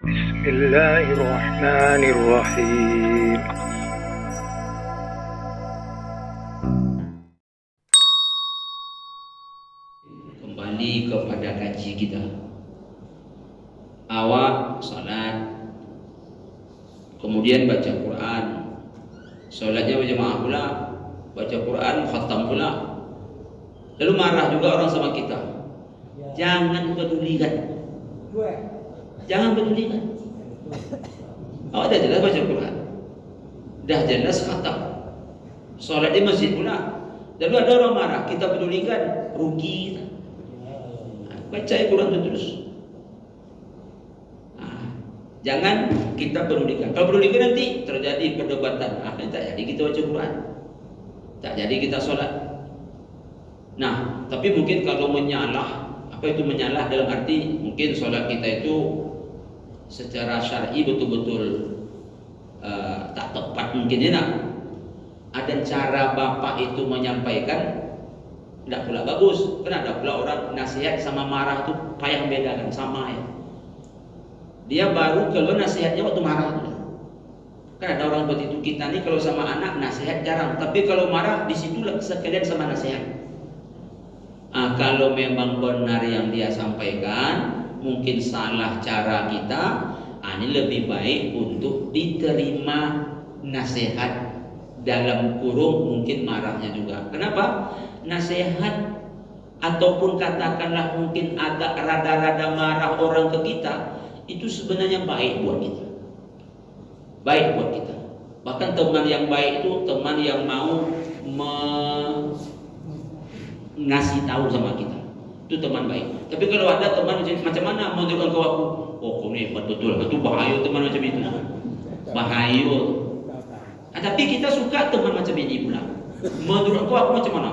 Bismillahirrahmanirrahim. Kembali kepada kaji kita. Awal salat, kemudian baca Quran, salatnya berjamaah pula, baca Quran, khatam pula. Lalu marah juga orang sama kita. Jangan pedulikan. Jangan pedulikan. Awak dah jelas baca Quran, dah jelas khatam, solat di masjid pula. Lalu ada orang marah, kita pedulikan, rugi kita. Baca Quran itu terus. Jangan kita pedulikan. Kalau pedulikan nanti terjadi perdebatan. Tak jadi kita baca Quran, tak jadi kita solat. Nah, tapi mungkin kalau menyalah, apa itu menyalah dalam arti mungkin solat kita itu secara syar'i betul-betul tak tepat mungkin ya nak. Ada cara bapak itu menyampaikan tidak pula bagus. Kan ada pula orang nasihat sama marah itu payah bedakan sama ya. Dia baru kalau nasihatnya waktu marah. Kan ada orang seperti itu. Kita nih kalau sama anak nasihat jarang, tapi kalau marah disitulah sekalian sama nasihat. Kalau memang benar yang dia sampaikan, mungkin salah cara kita, ini lebih baik untuk diterima nasihat dalam kurung mungkin marahnya juga. Kenapa? Nasihat ataupun katakanlah mungkin agak rada-rada marah orang ke kita, itu sebenarnya baik buat kita. Baik buat kita. Bahkan teman yang baik itu teman yang mau ngasih tahu sama kita, itu teman baik. Tapi kalau ada teman macam mana menunjukkan ke aku, oh kau ni betul, itu bahaya teman macam itu, bahaya. Tapi kita suka teman macam ini pula. Menurut aku macam mana?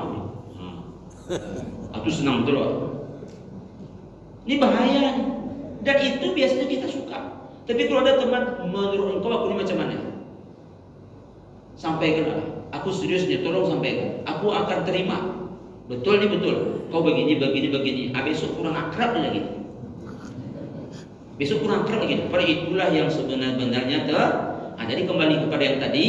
Aku senang betul. Ini bahaya. Dan itu biasanya kita suka. Tapi kalau ada teman menurut engkau aku ini macam mana? Sampaikanlah. Aku serius nih, tolong sampaikan. Aku akan terima. Betul nih betul. Kau begini. Besok kurang akrab lagi. Besok kurang akrab lagi. Pada itulah yang sebenarnya jadi kembali kepada yang tadi.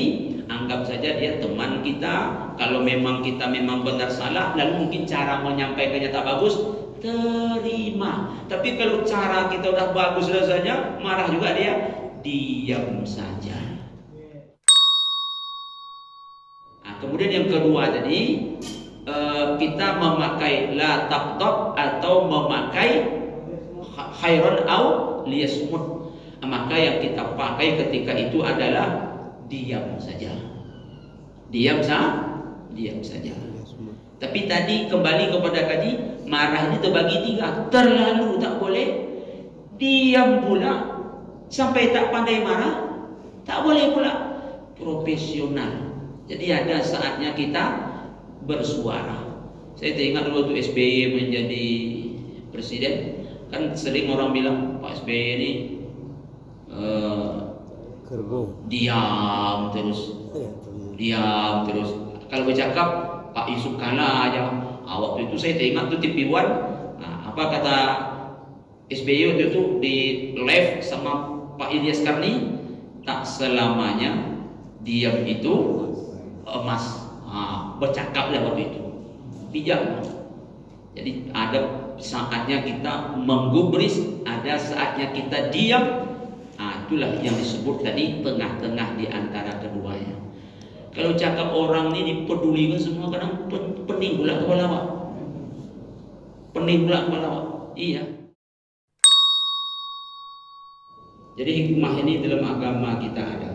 Anggap saja dia teman kita. Kalau memang kita memang benar salah, lalu mungkin cara menyampaikannya tak bagus, terima. Tapi kalau cara kita udah bagus rasanya, marah juga dia, diam saja. Kemudian yang kedua tadi, kita memakai la taqtab atau memakai khairan au liyasmut. Maka yang kita pakai ketika itu adalah diam saja. Diam saja. Tapi tadi kembali kepada kaji, marah ini terbagi 3. Terlalu tak boleh, diam pula sampai tak pandai marah, tak boleh pula. Profesional. Jadi ada saatnya kita bersuara. Saya teringat dulu waktu SBY menjadi presiden, kan sering orang bilang Pak SBY ini diam terus. Kalau bercakap Pak Yusuf kalah aja. Waktu itu saya teringat tuh TV1, apa kata SBY waktu itu di live sama Pak Ilyas Karni, tak selamanya diam itu emas. Bercakaplah waktu itu, bijak. Jadi ada saatnya kita menggubris, ada saatnya kita diam. Itulah yang disebut tadi tengah-tengah di antara keduanya. Kalau cakap orang ini dipedulikan semua, kadang pening pula kepala awak. Iya. Jadi hikmah ini dalam agama kita ada.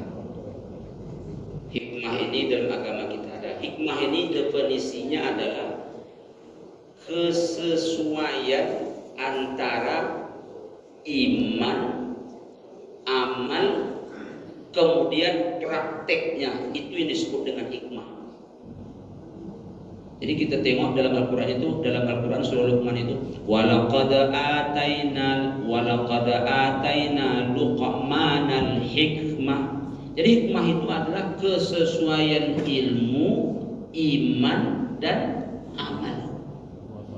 Hikmah ini definisinya adalah kesesuaian antara iman, amal, kemudian prakteknya. Itu yang disebut dengan hikmah. Jadi kita tengok dalam Al-Quran itu, dalam Al-Quran surah Luqman itu, walaqad ataina Luqmanal hikmah. Jadi hikmah itu adalah kesesuaian ilmu, iman, dan amal.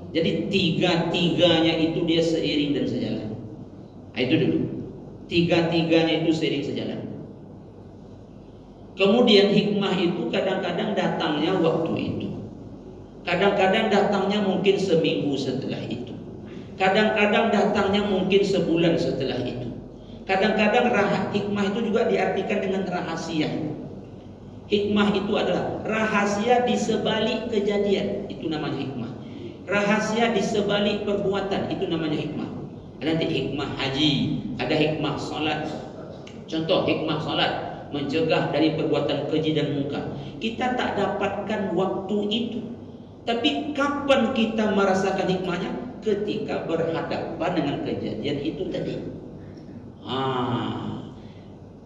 Jadi tiga-tiganya itu dia seiring dan sejalan. Itu dulu. Tiga-tiganya itu seiring sejalan. Kemudian hikmah itu kadang-kadang datangnya waktu itu. Kadang-kadang datangnya mungkin seminggu setelah itu. Kadang-kadang datangnya mungkin sebulan setelah itu. Kadang-kadang hikmah itu juga diartikan dengan rahasia. Hikmah itu adalah rahasia di sebalik kejadian, itu namanya hikmah. Rahasia di sebalik perbuatan, itu namanya hikmah. Ada nanti hikmah haji, ada hikmah salat. Contoh hikmah salat, mencegah dari perbuatan keji dan munkar. Kita tak dapatkan waktu itu. Tapi kapan kita merasakan hikmahnya? Ketika berhadapan dengan kejadian itu tadi.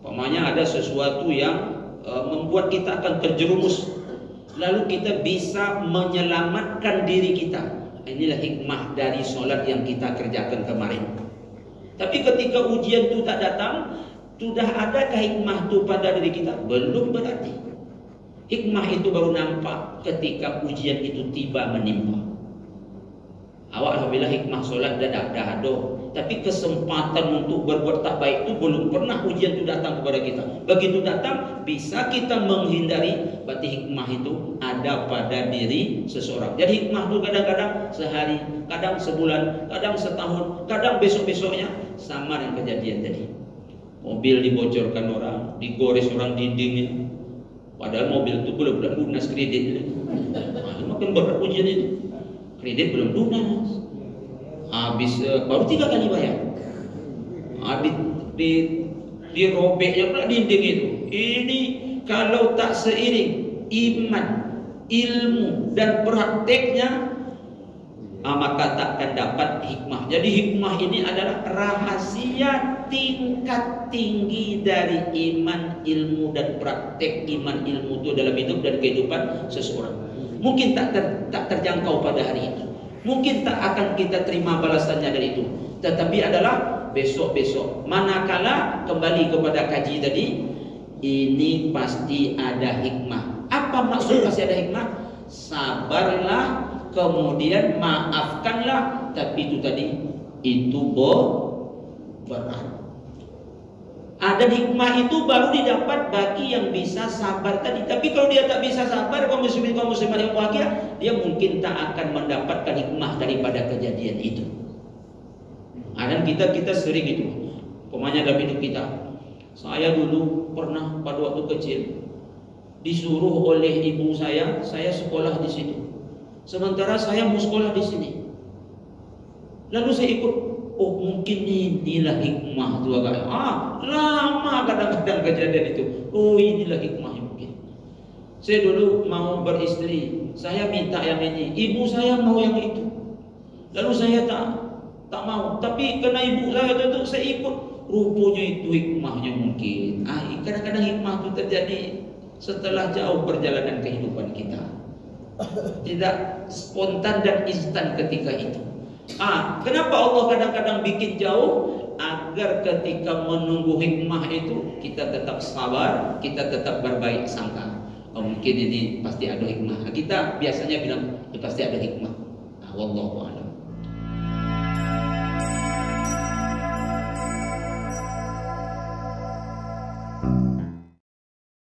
Umpamanya ada sesuatu yang membuat kita akan terjerumus, lalu kita bisa menyelamatkan diri kita. Inilah hikmah dari solat yang kita kerjakan kemarin. Tapi ketika ujian itu tak datang, sudah adakah hikmah itu pada diri kita? Belum berarti. Hikmah itu baru nampak ketika ujian itu tiba menimpa. Alhamdulillah hikmah solat dah ada. Tapi kesempatan untuk berbuat tak baik itu belum pernah ujian itu datang kepada kita. Begitu datang, bisa kita menghindari. Berarti hikmah itu ada pada diri seseorang. Jadi hikmah itu kadang-kadang sehari, kadang sebulan, kadang setahun, kadang besok-besoknya sama dengan kejadian tadi. Mobil dibocorkan orang, digores orang dindingnya. Padahal mobil itu belum lunas kredit. Makin berat ujian itu. Kredit belum lunas. Habis baru 3 kali bayar. Dirobeknya pula dinding itu. Ini kalau tak seiring iman, ilmu dan prakteknya, maka takkan dapat hikmah. Jadi hikmah ini adalah rahasia tingkat tinggi dari iman, ilmu dan praktek iman, ilmu itu dalam hidup dan kehidupan seseorang. Mungkin tak terjangkau pada hari itu. Mungkin tak akan kita terima balasannya dari itu. Tetapi adalah besok-besok. Manakala kembali kepada kaji tadi, ini pasti ada hikmah. Apa maksud pasti ada hikmah? Sabarlah, kemudian maafkanlah. Tapi itu tadi, itu berat. Ada hikmah itu baru didapat bagi yang bisa sabar tadi. Tapi kalau dia tak bisa sabar, kaum muslimin kaum muslimat yang bahagia, dia mungkin tak akan mendapatkan hikmah daripada kejadian itu. Dan kita sering itu. Pemanya dalam hidup kita. Saya dulu pernah pada waktu kecil disuruh oleh ibu saya sekolah di situ. Sementara saya mau sekolah di sini. Lalu saya ikut. Oh, mungkin inilah hikmah itu agak. Lama kadang-kadang kejadian itu. Oh, inilah hikmah mungkin. Saya dulu mau beristri, saya minta yang ini. Ibu saya mau yang itu. Lalu saya tak mau. Tapi karena ibu saya itu saya ikut. Rupanya itu hikmahnya mungkin. Kadang-kadang hikmah itu terjadi setelah jauh perjalanan kehidupan kita. Tidak spontan dan instan ketika itu. Kenapa Allah kadang-kadang bikin jauh? Agar ketika menunggu hikmah itu kita tetap sabar, kita tetap berbaik sangka. Mungkin ini pasti ada hikmah. Kita biasanya bilang pasti ada hikmah. Wallahu a'lam.